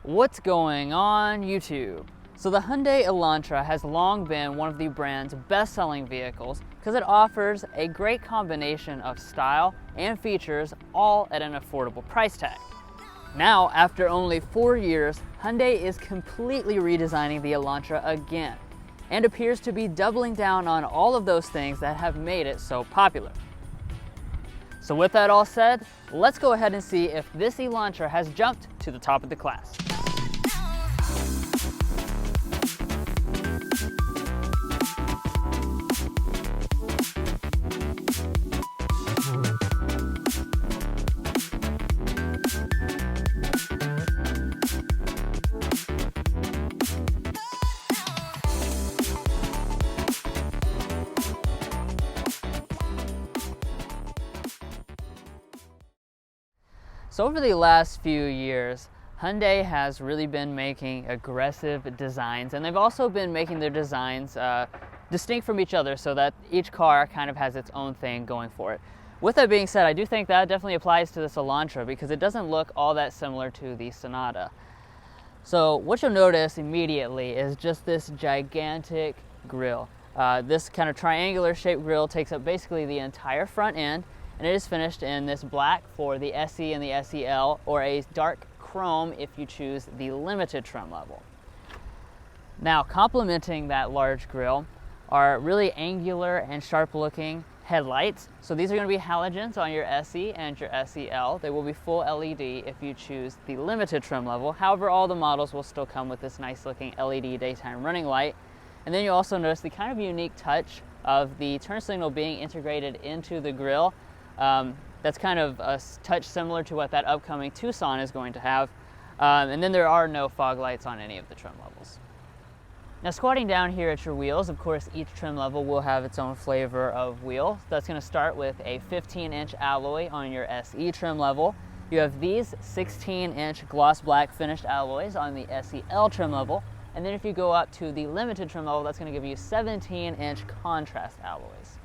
What's going on YouTube? So the Hyundai Elantra has long been one of the brand's best-selling vehicles because it offers a great combination of style and features all at an affordable price tag. Now, after only 4 years, Hyundai is completely redesigning the Elantra again and appears to be doubling down on all of those things that have made it so popular. So with that all said, let's go ahead and see if this Elantra has jumped to the top of the class. So over the last few years, Hyundai has really been making aggressive designs, and they've also been making their designs distinct from each other so that each car kind of has its own thing going for it. With that being said, I do think that definitely applies to this Elantra because it doesn't look all that similar to the Sonata. So what you'll notice immediately is just this gigantic grille. This kind of triangular shaped grille takes up basically the entire front end, and it is finished in this black for the SE and the SEL, or a dark chrome if you choose the limited trim level. Now, complementing that large grille are really angular and sharp looking headlights. So these are going to be halogens on your SE and your SEL. They will be full LED if you choose the limited trim level. However, all the models will still come with this nice looking LED daytime running light. And then you also notice the kind of unique touch of the turn signal being integrated into the grille. That's kind of a touch similar to what that upcoming Tucson is going to have. And then there are no fog lights on any of the trim levels. Now, squatting down here at your wheels, of course, each trim level will have its own flavor of wheel. That's going to start with a 15-inch alloy on your SE trim level. You have these 16-inch gloss black finished alloys on the SEL trim level. And then if you go up to the limited trim level, that's going to give you 17-inch contrast alloys.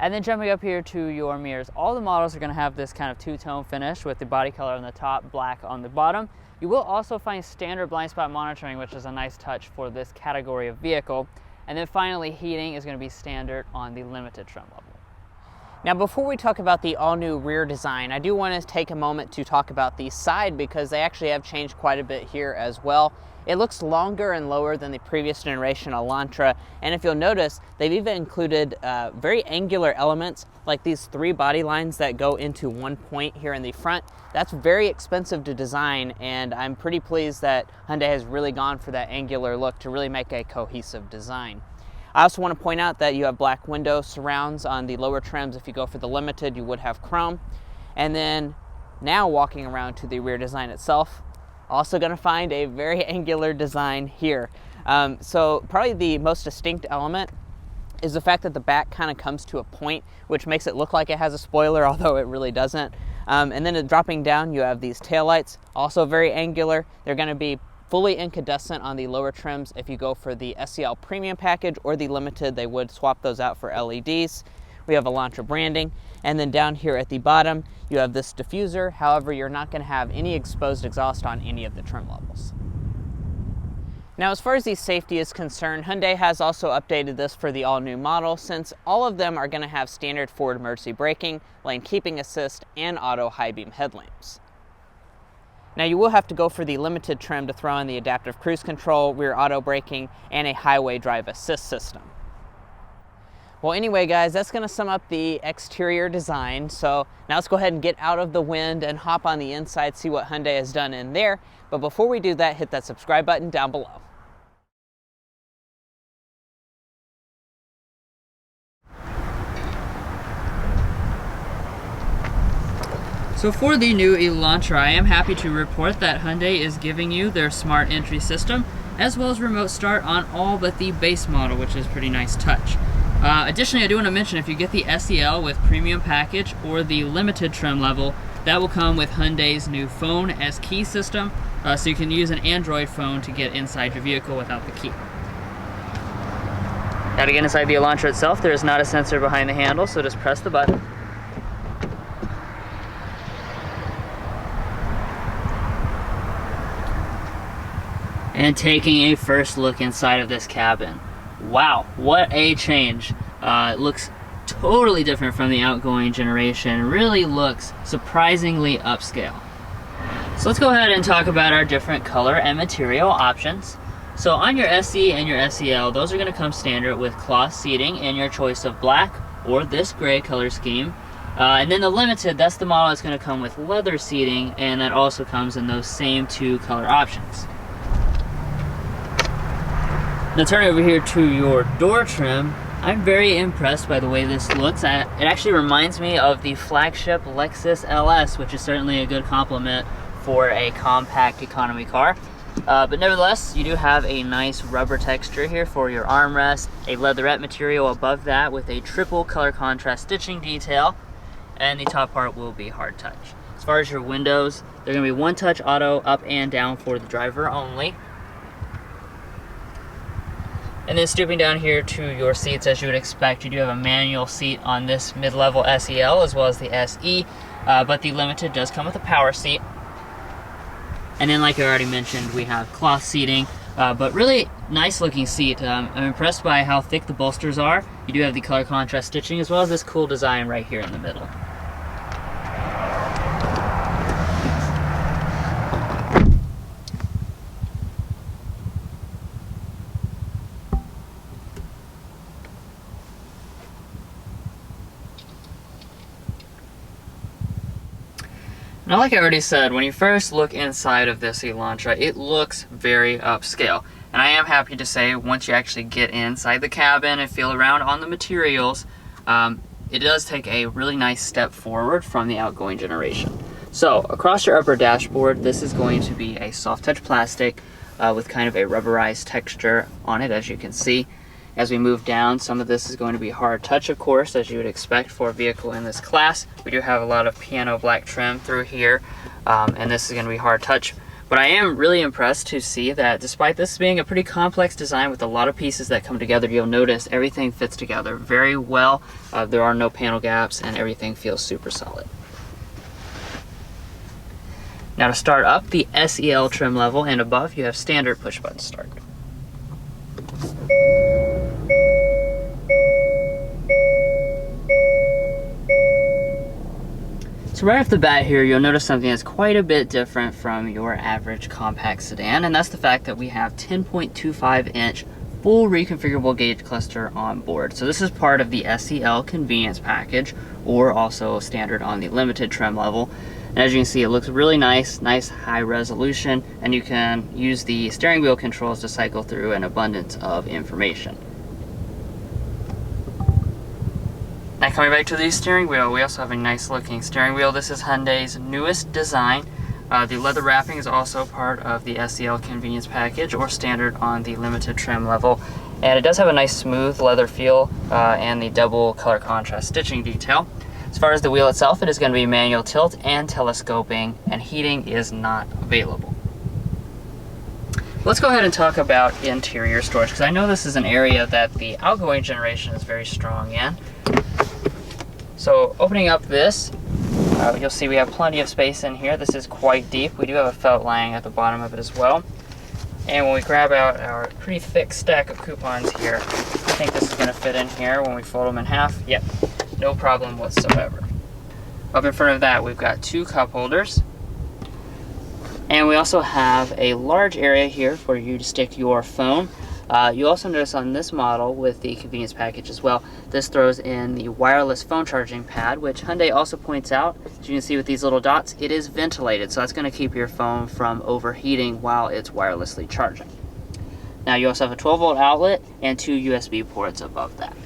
And then jumping up here to your mirrors, all the models are going to have this kind of two-tone finish with the body color on the top, black on the bottom. You will also find standard blind spot monitoring, which is a nice touch for this category of vehicle. And then finally, heating is going to be standard on the limited trim level. Now, before we talk about the all-new rear design, I do want to take a moment to talk about the side because they actually have changed quite a bit here as well. It looks longer and lower than the previous generation Elantra, and if you'll notice, they've even included very angular elements like these 3 body lines that go into one point here in the front. That's very expensive to design, and I'm pretty pleased that Hyundai has really gone for that angular look to really make a cohesive design. I also want to point out that you have black window surrounds on the lower trims. If you go for the limited, you would have chrome. And then now walking around to the rear design itself, also going to find a very angular design here. So probably the most distinct element is the fact that the back kind of comes to a point, which makes it look like it has a spoiler, although it really doesn't. And then dropping down, you have these taillights, also very angular. They're going to be fully incandescent on the lower trims. If you go for the SEL Premium package or the Limited, they would swap those out for LEDs. We have Elantra branding, and then down here at the bottom, you have this diffuser. However, you're not going to have any exposed exhaust on any of the trim levels. Now, as far as the safety is concerned, Hyundai has also updated this for the all-new model, since all of them are going to have standard forward emergency braking, lane keeping assist, and auto high beam headlamps. Now, you will have to go for the limited trim to throw in the adaptive cruise control, rear auto braking, and a highway drive assist system. Well, anyway, guys, that's going to sum up the exterior design. So now let's go ahead and get out of the wind and hop on the inside, see what Hyundai has done in there. But before we do that, hit that subscribe button down below. So for the new Elantra, I am happy to report that Hyundai is giving you their smart entry system, as well as remote start on all but the base model, which is a pretty nice touch. Additionally, I do want to mention if you get the SEL with premium package or the limited trim level, that will come with Hyundai's new phone as key system, so you can use an Android phone to get inside your vehicle without the key. Now to get inside the Elantra itself, there is not a sensor behind the handle, so just press the button. And taking a first look inside of this cabin. Wow, what a change. It looks totally different from the outgoing generation. Really looks surprisingly upscale. So let's go ahead and talk about our different color and material options. So on your SE and your SEL, those are going to come standard with cloth seating in your choice of black or this gray color scheme. And then the Limited, that's the model that's going to come with leather seating, and that also comes in those same two color options. Now turning over here to your door trim, I'm very impressed by the way this looks. It actually reminds me of the flagship Lexus LS, which is certainly a good compliment for a compact economy car. But nevertheless, you do have a nice rubber texture here for your armrest, a leatherette material above that with a triple color contrast stitching detail, and the top part will be hard touch. As far as your windows, they're going to be one touch auto up and down for the driver only. And then stooping down here to your seats, as you would expect, you do have a manual seat on this mid-level SEL as well as the SE, but the Limited does come with a power seat. And then, like I already mentioned, we have cloth seating, but really nice looking seat. I'm impressed by how thick the bolsters are. You do have the color contrast stitching as well as this cool design right here in the middle. Now, like I already said, when you first look inside of this Elantra, it looks very upscale. And I am happy to say, once you actually get inside the cabin and feel around on the materials, it does take a really nice step forward from the outgoing generation. So, across your upper dashboard, this is going to be a soft touch plastic with kind of a rubberized texture on it, as you can see. As we move down, some of this is going to be hard touch, of course, as you would expect for a vehicle in this class. We do have a lot of piano black trim through here, and this is going to be hard touch. But I am really impressed to see that despite this being a pretty complex design with a lot of pieces that come together, you'll notice everything fits together very well. There are no panel gaps, and everything feels super solid. Now to start up the SEL trim level and above, you have standard push button start. So right off the bat here, you'll notice something that's quite a bit different from your average compact sedan, and that's the fact that we have 10.25-inch full reconfigurable gauge cluster on board. So this is part of the SEL convenience package, or also standard on the Limited trim level. And as you can see, it looks really nice high resolution, and you can use the steering wheel controls to cycle through an abundance of information. Now coming back to the steering wheel, we also have a nice looking steering wheel. This is Hyundai's newest design. The leather wrapping is also part of the SEL convenience package, or standard on the Limited trim level. And it does have a nice smooth leather feel and the double color contrast stitching detail. As far as the wheel itself, it is going to be manual tilt and telescoping, and heating is not available. Let's go ahead and talk about interior storage, because I know this is an area that the outgoing generation is very strong in. So opening up this, you'll see we have plenty of space in here. This is quite deep. We do have a felt lining at the bottom of it as well. And when we grab out our pretty thick stack of coupons here, I think this is going to fit in here when we fold them in half. Yep, no problem whatsoever. Up in front of that, we've got two cup holders. And we also have a large area here for you to stick your phone. You also notice on this model with the convenience package as well, this throws in the wireless phone charging pad, which Hyundai also points out, as you can see with these little dots, it is ventilated, so that's going to keep your phone from overheating while it's wirelessly charging. Now you also have a 12-volt outlet and two USB ports above that.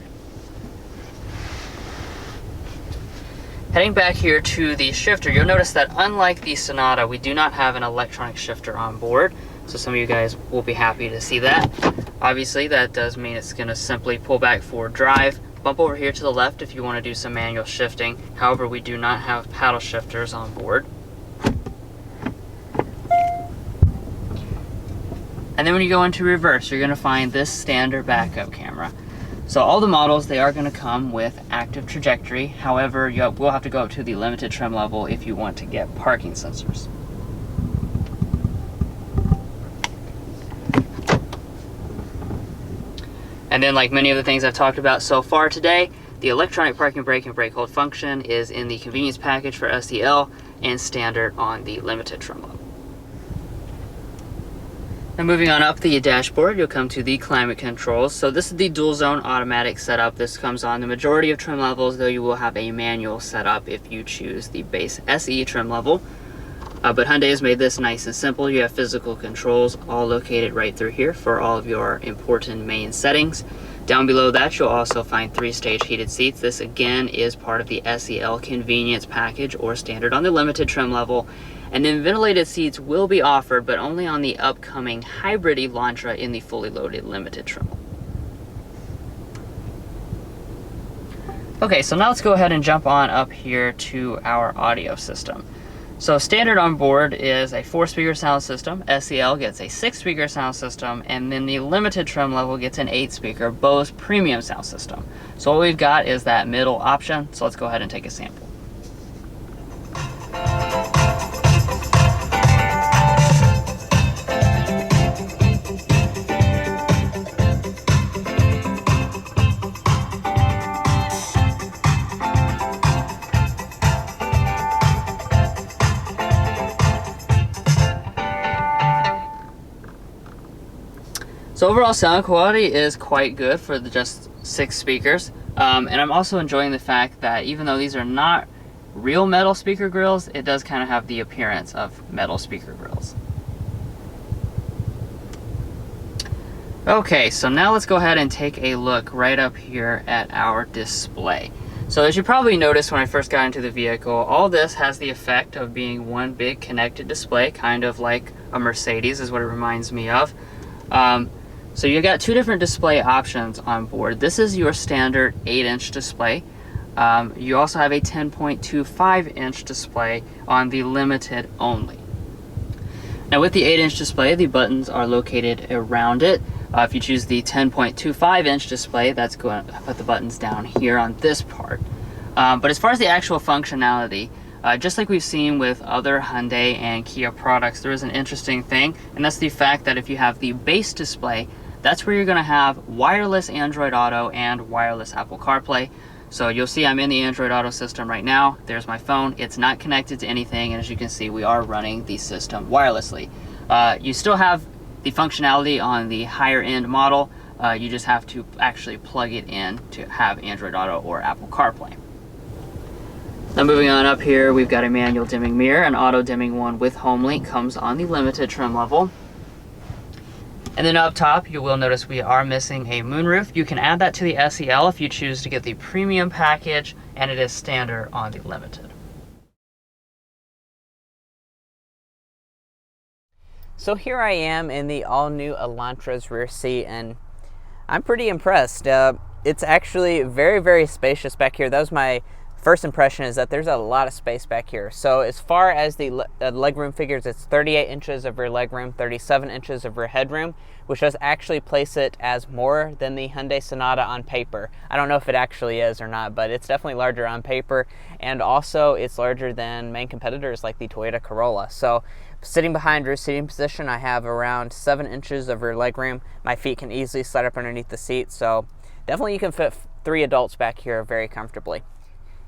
Heading back here to the shifter, you'll notice that unlike the Sonata, we do not have an electronic shifter on board. So some of you guys will be happy to see that. Obviously, that does mean it's going to simply pull back for drive, bump over here to the left if you want to do some manual shifting. However, we do not have paddle shifters on board. And then when you go into reverse, you're going to find this standard backup camera. So all the models, they are going to come with active trajectory. However, you will have to go up to the Limited trim level if you want to get parking sensors. And then, like many of the things I've talked about so far today, the electronic parking brake and brake hold function is in the convenience package for SEL and standard on the limited trim level. Now moving on up the dashboard, you'll come to the climate controls. So this is the dual zone automatic setup. This comes on the majority of trim levels, though you will have a manual setup if you choose the base SE trim level. But Hyundai has made this nice and simple. You have physical controls all located right through here for all of your important main settings. Down below that, you'll also find 3-stage heated seats. This again is part of the SEL convenience package or standard on the limited trim level. And then ventilated seats will be offered, but only on the upcoming hybrid Elantra in the fully loaded limited trim. Okay, so now let's go ahead and jump on up here to our audio system. So standard on board is a 4-speaker sound system. SEL gets a 6-speaker sound system, and then the limited trim level gets an 8-speaker Bose premium sound system. So what we've got is that middle option. So let's go ahead and take a sample. So overall sound quality is quite good for just 6 speakers. And I'm also enjoying the fact that even though these are not real metal speaker grills, it does kind of have the appearance of metal speaker grills. Okay, so now let's go ahead and take a look right up here at our display. So as you probably noticed when I first got into the vehicle, all this has the effect of being one big connected display, kind of like a Mercedes is what it reminds me of. So you got 2 different display options on board. This is your standard 8-inch display. You also have a 10.25-inch display on the limited only. Now with the 8-inch display, the buttons are located around it. If you choose the 10.25-inch display, that's going to put the buttons down here on this part. But as far as the actual functionality, just like we've seen with other Hyundai and Kia products, there is an interesting thing, and that's the fact that if you have the base display, that's where you're going to have wireless Android Auto and wireless Apple CarPlay. So you'll see I'm in the Android Auto system right now. There's my phone. It's not connected to anything, and as you can see, we are running the system wirelessly. You still have the functionality on the higher end model. You just have to actually plug it in to have Android Auto or Apple CarPlay. Now moving on up here, we've got a manual dimming mirror. An auto dimming one with HomeLink comes on the limited trim level. And then up top, you will notice we are missing a moonroof. You can add that to the SEL if you choose to get the premium package, and it is standard on the limited. So here I am in the all-new Elantra's rear seat, and I'm pretty impressed. It's actually very, very spacious back here. That was my first impression, is that there's a lot of space back here. So as far as the legroom figures, it's 38 inches of rear legroom, 37 inches of rear headroom, which does actually place it as more than the Hyundai Sonata on paper. I don't know if it actually is or not, but it's definitely larger on paper, and also it's larger than main competitors like the Toyota Corolla. So sitting behind rear seating position, I have around 7 inches of rear legroom. My feet can easily slide up underneath the seat, so definitely you can fit 3 adults back here very comfortably.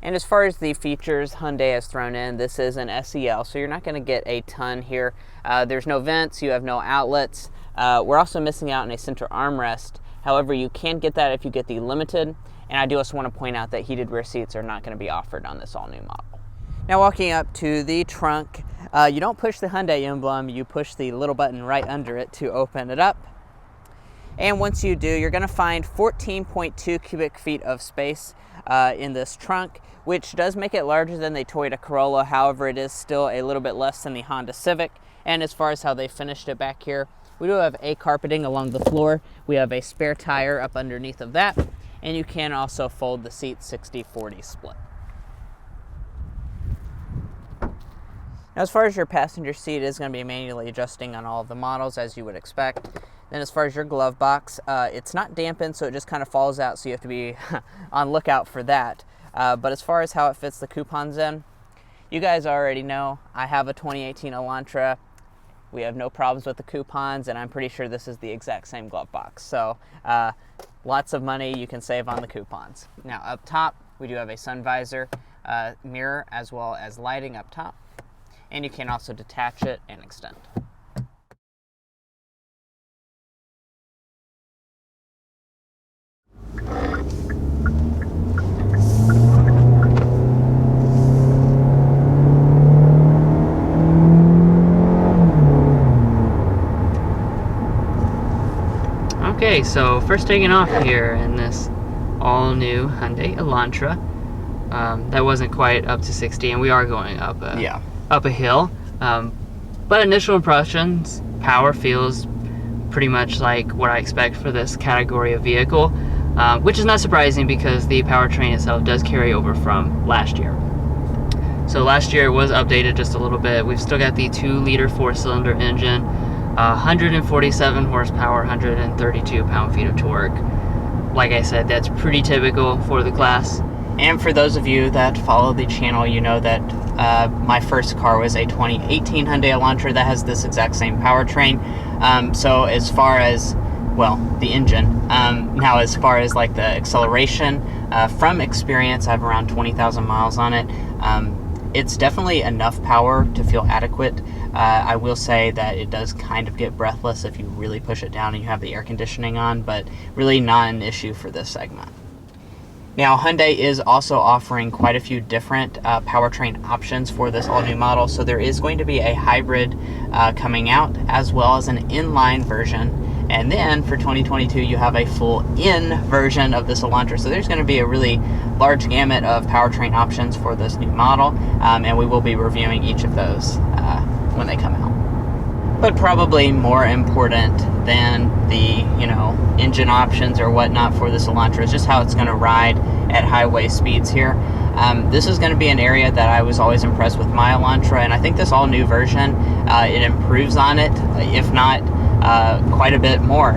And as far as the features Hyundai has thrown in, this is an SEL, so you're not going to get a ton here. There's no vents, you have no outlets. We're also missing out on a center armrest. However, you can get that if you get the limited. And I do also want to point out that heated rear seats are not going to be offered on this all-new model. Now walking up to the trunk, you don't push the Hyundai emblem, you push the little button right under it to open it up. And once you do, you're going to find 14.2 cubic feet of space in this trunk, which does make it larger than the Toyota Corolla. However, it is still a little bit less than the Honda Civic. And as far as how they finished it back here, we do have A carpeting along the floor. We have a spare tire up underneath of that, and you can also fold the seat 60-40 split. Now, as far as your passenger seat, it is going to be manually adjusting on all of the models, as you would expect. Then as far as your glove box, it's not dampened, so it just kind of falls out, so you have to be on lookout for that. But as far as how it fits the coupons in, you guys already know I have a 2018 Elantra. We have no problems with the coupons, and I'm pretty sure this is the exact same glove box. So lots of money you can save on the coupons. Now up top, we do have a sun visor, mirror, as well as lighting up top. And you can also detach it and extend. Okay, so first taking off here in this all-new Hyundai Elantra. That wasn't quite up to 60, and we are going up a hill. But initial impressions, power feels pretty much like what I expect for this category of vehicle, which is not surprising because the powertrain itself does carry over from last year. So last year it was updated just a little bit. We've still got the 2-liter 4-cylinder engine, 147 horsepower, 132 pound-feet of torque. Like I said, that's pretty typical for the class. And for those of you that follow the channel, you know that my first car was a 2018 Hyundai Elantra that has this exact same powertrain. So as far as, well, the engine, now as far as like the acceleration, from experience, I have around 20,000 miles on it. It's definitely enough power to feel adequate. I will say that it does kind of get breathless if you really push it down and you have the air conditioning on, but really not an issue for this segment. Now, Hyundai is also offering quite a few different powertrain options for this all-new model. So there is going to be a hybrid coming out, as well as an inline version. And then for 2022, you have a full-in version of this Elantra. So there's going to be a really large gamut of powertrain options for this new model. And we will be reviewing each of those when they come out. But probably more important than the, engine options or whatnot for this Elantra is just how it's going to ride at highway speeds here. This is going to be an area that I was always impressed with my Elantra, and I think this all-new version, it improves on it, if not quite a bit more.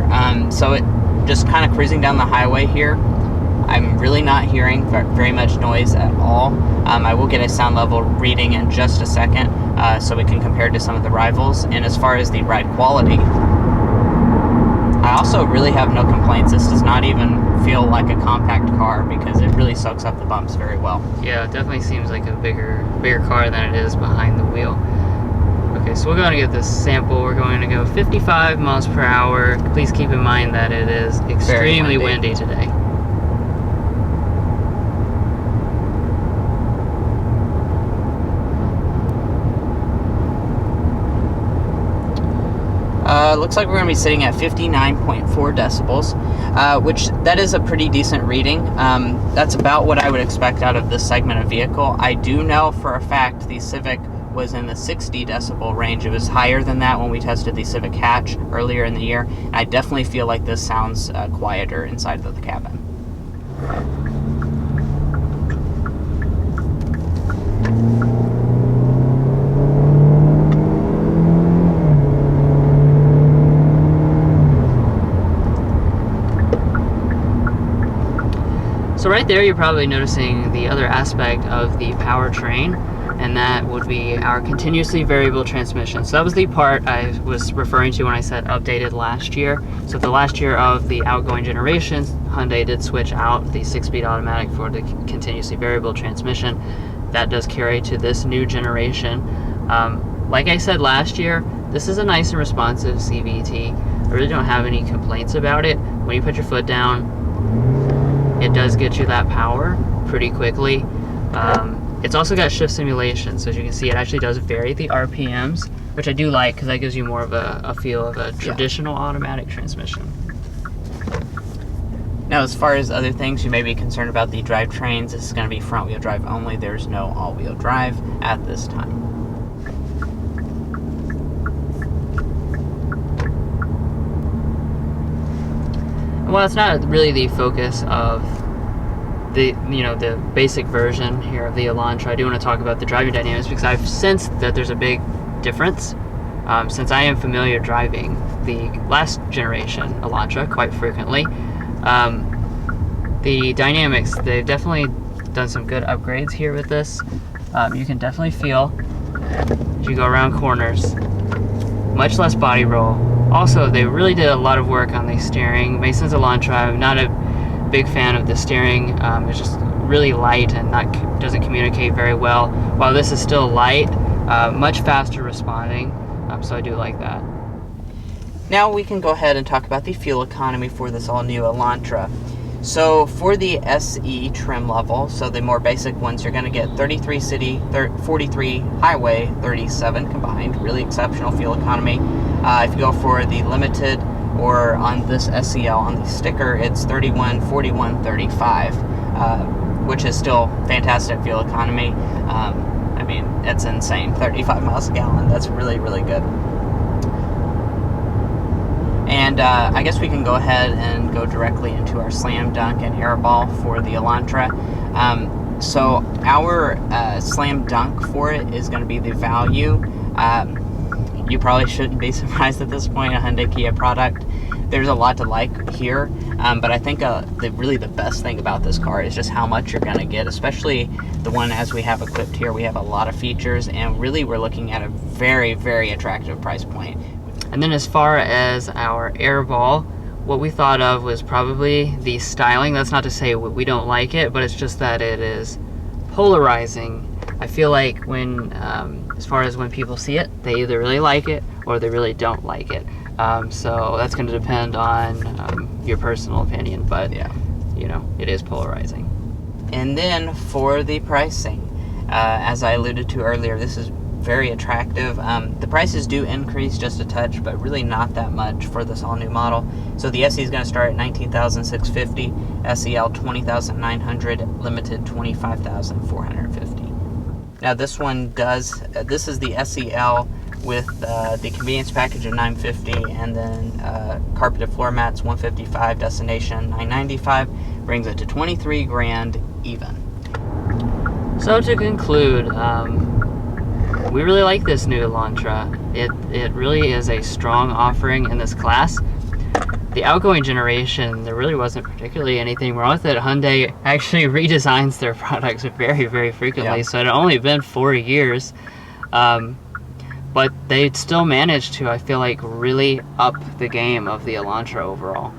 So it just kind of cruising down the highway here, I'm really not hearing very much noise at all. I will get a sound level reading in just a second, so we can compare to some of the rivals. And as far as the ride quality, I also really have no complaints. This does not even feel like a compact car because it really soaks up the bumps very well. Yeah, it definitely seems like a bigger car than it is behind the wheel. Okay, so we're going to get this sample. We're going to go 55 miles per hour. Please keep in mind that it is extremely windy today. Looks like we're going to be sitting at 59.4 decibels, which that is a pretty decent reading. That's about what I would expect out of this segment of vehicle. I do know for a fact the Civic was in the 60 decibel range. It was higher than that when we tested the Civic hatch earlier in the year. I definitely feel like this sounds quieter inside of the cabin. So right there, you're probably noticing the other aspect of the powertrain, and that would be our continuously variable transmission. So that was the part I was referring to when I said updated last year. So the last year of the outgoing generations, Hyundai did switch out the 6-speed automatic for the continuously variable transmission. That does carry to this new generation. Like I said last year, this is a nice and responsive CVT. I really don't have any complaints about it. When you put your foot down, it does get you that power pretty quickly. It's also got shift simulation, so as you can see, it actually does vary the RPMs, which I do like because that gives you more of a feel of a traditional automatic transmission. Now, as far as other things you may be concerned about the drivetrains, this is going to be front-wheel drive only. There's no all-wheel drive at this time. Well, it's not really the focus of the basic version here of the Elantra. I do want to talk about the driving dynamics because I've sensed that there's a big difference since I am familiar driving the last generation Elantra quite frequently. The dynamics, they've definitely done some good upgrades here with this. You can definitely feel as you go around corners, much less body roll. Also, they really did a lot of work on the steering. Mason's Elantra, I'm not a big fan of the steering. It's just really light and doesn't communicate very well. While this is still light, much faster responding, so I do like that. Now we can go ahead and talk about the fuel economy for this all-new Elantra. So for the SE trim level, so the more basic ones, you're going to get 33 city, 43 highway, 37 combined. Really exceptional fuel economy. If you go for the limited, or on this SEL, on the sticker, it's 31, 41, 35, which is still fantastic fuel economy. I mean, it's insane. 35 miles a gallon. That's really, really good. And I guess we can go ahead and go directly into our slam dunk and airball for the Elantra. So our slam dunk for it is going to be the value. You probably shouldn't be surprised at this point, a Hyundai Kia product. There's a lot to like here, but I think really the best thing about this car is just how much you're going to get, especially the one as we have equipped here. We have a lot of features, and really we're looking at a very, very attractive price point. And then as far as our airball, what we thought of was probably the styling. That's not to say we don't like it, but it's just that it is polarizing. I feel like when, as far as when people see it, they either really like it or they really don't like it. So that's going to depend on your personal opinion, but yeah, you know, it is polarizing. And then for the pricing, as I alluded to earlier, this is very attractive. The prices do increase just a touch, but really not that much for this all-new model. So the SE is going to start at $19,650, SEL $20,900, limited $25,450. Now this one does. This is the SEL with the convenience package of $950, and then carpeted floor mats $155, destination $995, brings it to $23,000 even. So to conclude, we really like this new Elantra. It really is a strong offering in this class. The outgoing generation, there really wasn't particularly anything wrong with it. Hyundai actually redesigns their products very, very frequently, yeah. So it had only been 4 years. But they still managed to, I feel like, really up the game of the Elantra overall.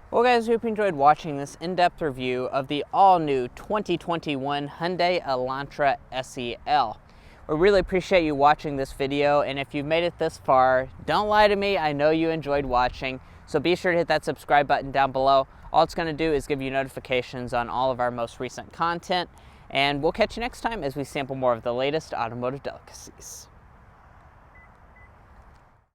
Well guys, we hope you enjoyed watching this in-depth review of the all-new 2021 Hyundai Elantra SEL. We really appreciate you watching this video, and if you've made it this far, don't lie to me, I know you enjoyed watching, so be sure to hit that subscribe button down below. All it's going to do is give you notifications on all of our most recent content, and we'll catch you next time as we sample more of the latest automotive delicacies.